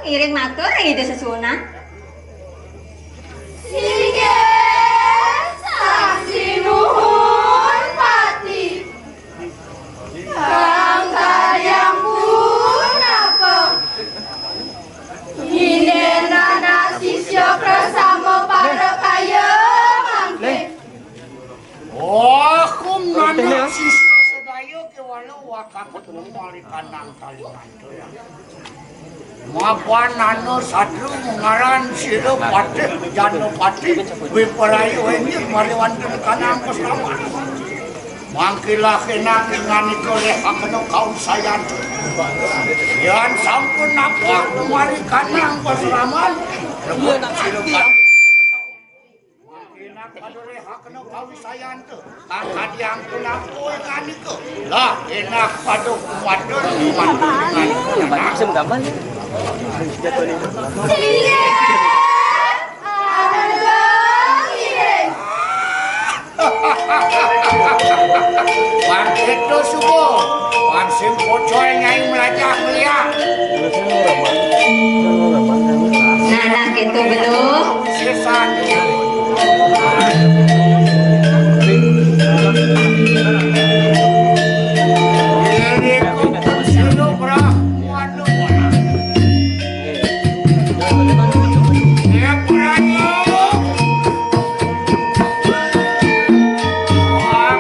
ngiring matur ide sesuna. Sige, saksi nuhun patih. Kang pun apa? Hinenana sisya prasama para kaya mangke. Oh, kumnana sisya sedayo ke walau wakakut memalikan nang kaliman tu ya. Mapan nano sadru mengaran siro patih jano patih wiperayu ini mariwan kanang pesama. Mangkilah kena ingani koleh akan kau sayang. Yan sampun napak mari kanang peseraman. Rebut siro patih. Mangkilah kadore akan kau sayang tu. Kakak yang pulang kau ingani ko. Lah enak padu kumadun kumadun. Sige, Wan itu subuh, wan sim pocoy nyai melajah melihat. Nah gitu belum. Sisan. Ini kumpul silo berah, waduh wadah. Ya purayo. Wah,